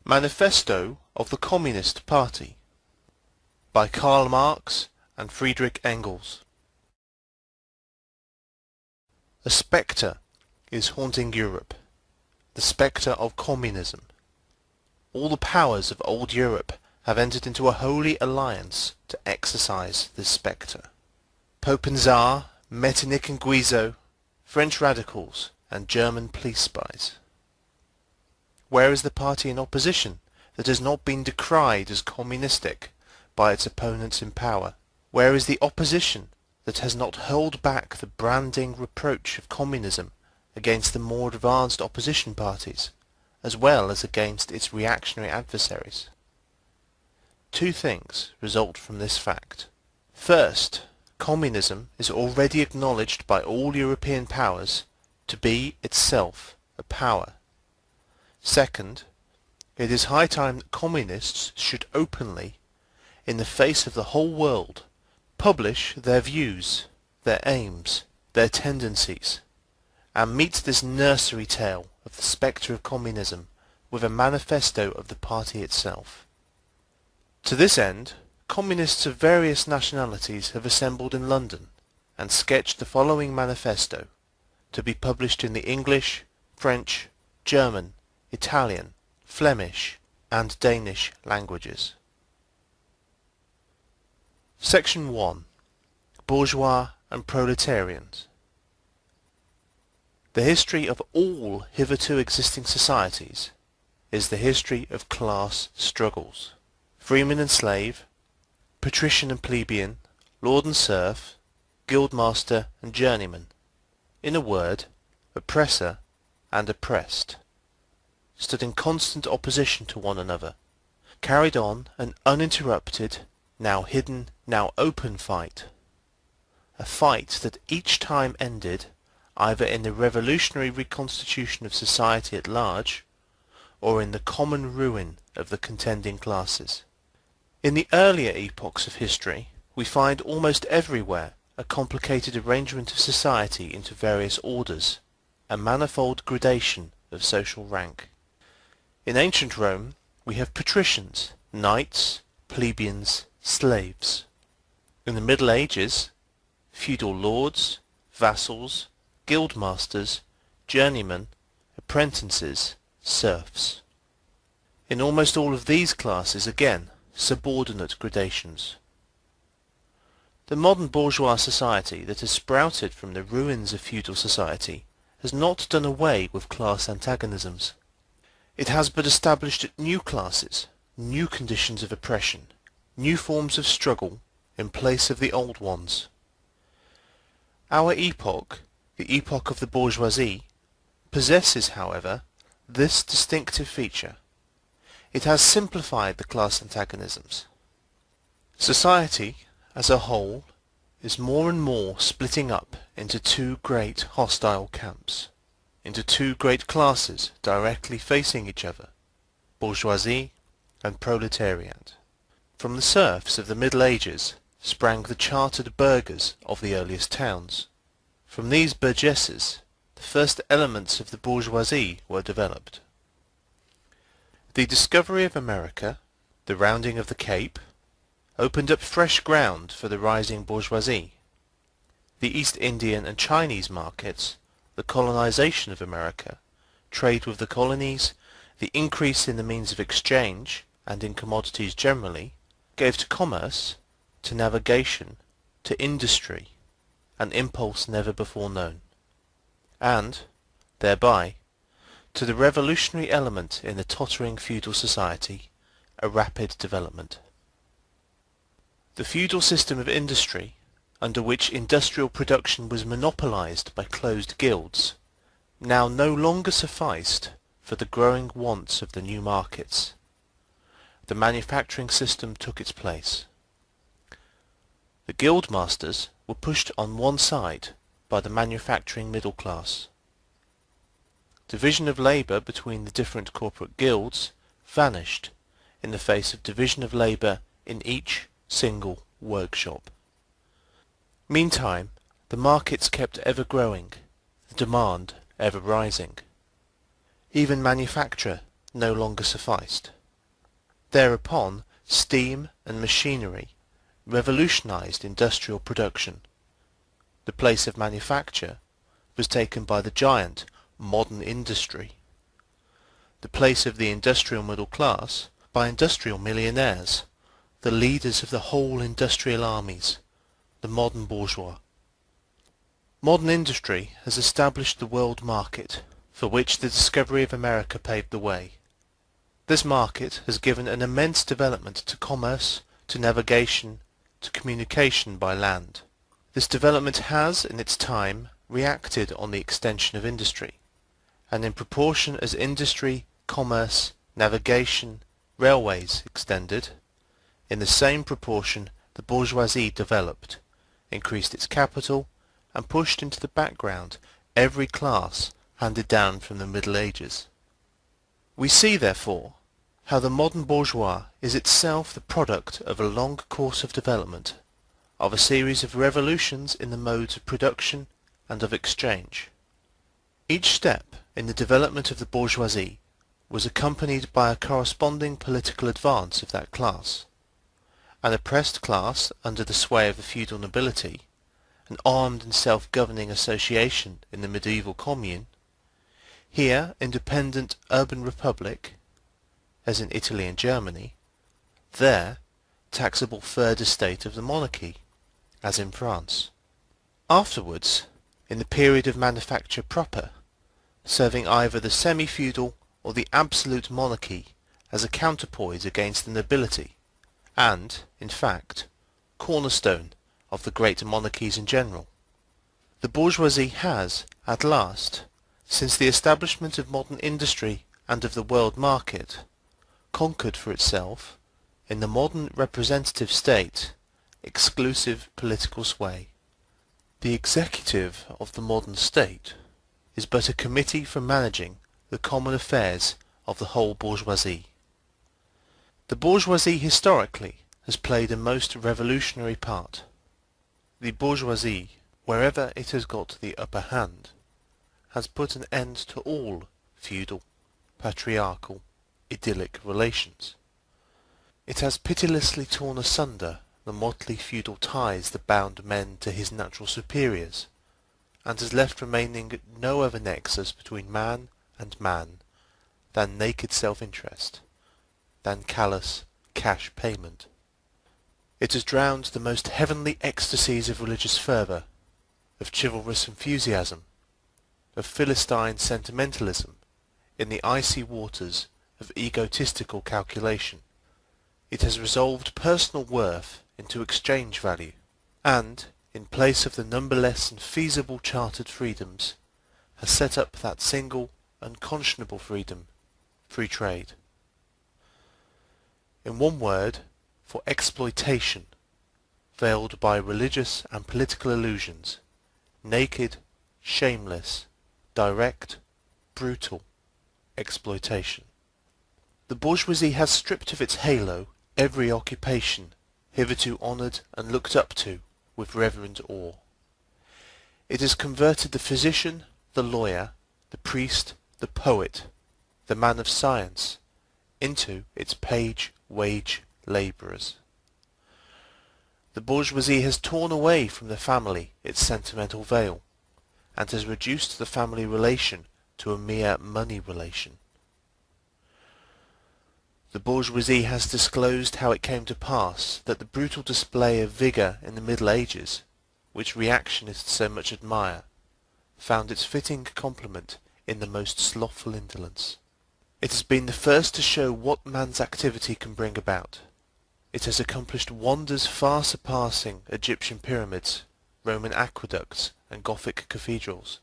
Manifesto of the Communist Party by Karl Marx and Friedrich Engels. A spectre is haunting Europe, the spectre of communism. All the powers of old Europe have entered into a holy alliance to exorcise this spectre. Pope and Tsar, Metternich and Guizot, French radicals and German police spies. Where is the party in opposition that has not been decried as communistic by its opponents in power? Where is the opposition that has not hurled back the branding reproach of communism against the more advanced opposition parties, as well as against its reactionary adversaries? Two things result from this fact. First, communism is already acknowledged by all European powers to be itself a power. Second, it is high time that communists should openly, in the face of the whole world, publish their views, their aims, their tendencies, and meet this nursery tale of the spectre of communism with a manifesto of the party itself. To this end, communists of various nationalities have assembled in London and sketched the following manifesto, to be published in the English, French, German, Italian, Flemish and Danish languages. Section 1. Bourgeois and Proletarians. The history of all hitherto existing societies is the history of class struggles. Freeman and slave, patrician and plebeian, lord and serf, guildmaster and journeyman. In a word, oppressor and oppressed, stood in constant opposition to one another, carried on an uninterrupted, now hidden, now open fight. A fight that each time ended either in the revolutionary reconstitution of society at large, or in the common ruin of the contending classes. In the earlier epochs of history, we find almost everywhere a complicated arrangement of society into various orders, a manifold gradation of social rank. In ancient Rome, we have patricians, knights, plebeians, slaves. In the Middle Ages, feudal lords, vassals, guildmasters, journeymen, apprentices, serfs. In almost all of these classes, again, subordinate gradations. The modern bourgeois society that has sprouted from the ruins of feudal society has not done away with class antagonisms. It has but established new classes, new conditions of oppression, new forms of struggle in place of the old ones. Our epoch, the epoch of the bourgeoisie, possesses, however, this distinctive feature. It has simplified the class antagonisms. Society, as a whole, is more and more splitting up into two great hostile camps, into two great classes directly facing each other, bourgeoisie and proletariat. From the serfs of the Middle Ages sprang the chartered burghers of the earliest towns. From these burgesses the first elements of the bourgeoisie were developed. The discovery of America, the rounding of the Cape, opened up fresh ground for the rising bourgeoisie. The East Indian and Chinese markets, the colonization of America, trade with the colonies, the increase in the means of exchange and in commodities generally, gave to commerce, to navigation, to industry, an impulse never before known, and, thereby, to the revolutionary element in the tottering feudal society, a rapid development. The feudal system of industry, under which industrial production was monopolized by closed guilds, now no longer sufficed for the growing wants of the new markets. The manufacturing system took its place. The guildmasters were pushed on one side by the manufacturing middle class. Division of labour between the different corporate guilds vanished in the face of division of labour in each single workshop. Meantime, the markets kept ever growing, the demand ever rising. Even manufacture no longer sufficed. Thereupon, steam and machinery revolutionized industrial production. The place of manufacture was taken by the giant modern industry. The place of the industrial middle class by industrial millionaires, the leaders of the whole industrial armies, the modern bourgeois. Modern industry has established the world market, for which the discovery of America paved the way. This market has given an immense development to commerce, to navigation, to communication by land. This development has, in its time, reacted on the extension of industry, and in proportion as industry, commerce, navigation, railways extended, in the same proportion the bourgeoisie developed, increased its capital, and pushed into the background every class handed down from the Middle Ages. We see, therefore, how the modern bourgeois is itself the product of a long course of development, of a series of revolutions in the modes of production and of exchange. Each step in the development of the bourgeoisie was accompanied by a corresponding political advance of that class. An oppressed class under the sway of the feudal nobility, an armed and self-governing association in the medieval commune, here independent urban republic, as in Italy and Germany, there taxable third estate of the monarchy, as in France. Afterwards, in the period of manufacture proper, serving either the semi-feudal or the absolute monarchy as a counterpoise against the nobility, and, in fact, cornerstone of the great monarchies in general. The bourgeoisie has, at last, since the establishment of modern industry and of the world market, conquered for itself, in the modern representative state, exclusive political sway. The executive of the modern state is but a committee for managing the common affairs of the whole bourgeoisie. The bourgeoisie historically has played a most revolutionary part. The bourgeoisie, wherever it has got the upper hand, has put an end to all feudal, patriarchal, idyllic relations. It has pitilessly torn asunder the motley feudal ties that bound man to his natural superiors, and has left remaining no other nexus between man and man than naked self-interest, than callous cash payment. It has drowned the most heavenly ecstasies of religious fervour, of chivalrous enthusiasm, of Philistine sentimentalism in the icy waters of egotistical calculation. It has resolved personal worth into exchange value, and, in place of the numberless and feasible chartered freedoms, has set up that single, unconscionable freedom, free trade. In one word, for exploitation, veiled by religious and political illusions, naked, shameless, direct, brutal exploitation. The bourgeoisie has stripped of its halo every occupation hitherto honoured and looked up to with reverent awe. It has converted the physician, the lawyer, the priest, the poet, the man of science, into its page-wage labourers. The bourgeoisie has torn away from the family its sentimental veil, and has reduced the family relation to a mere money relation. The bourgeoisie has disclosed how it came to pass that the brutal display of vigour in the Middle Ages, which reactionists so much admire, found its fitting complement in the most slothful indolence. It has been the first to show what man's activity can bring about. It has accomplished wonders far surpassing Egyptian pyramids, Roman aqueducts, and Gothic cathedrals.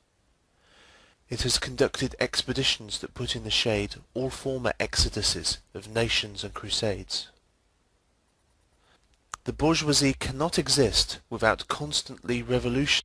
It has conducted expeditions that put in the shade all former exoduses of nations and crusades. The bourgeoisie cannot exist without constantly revolutionizing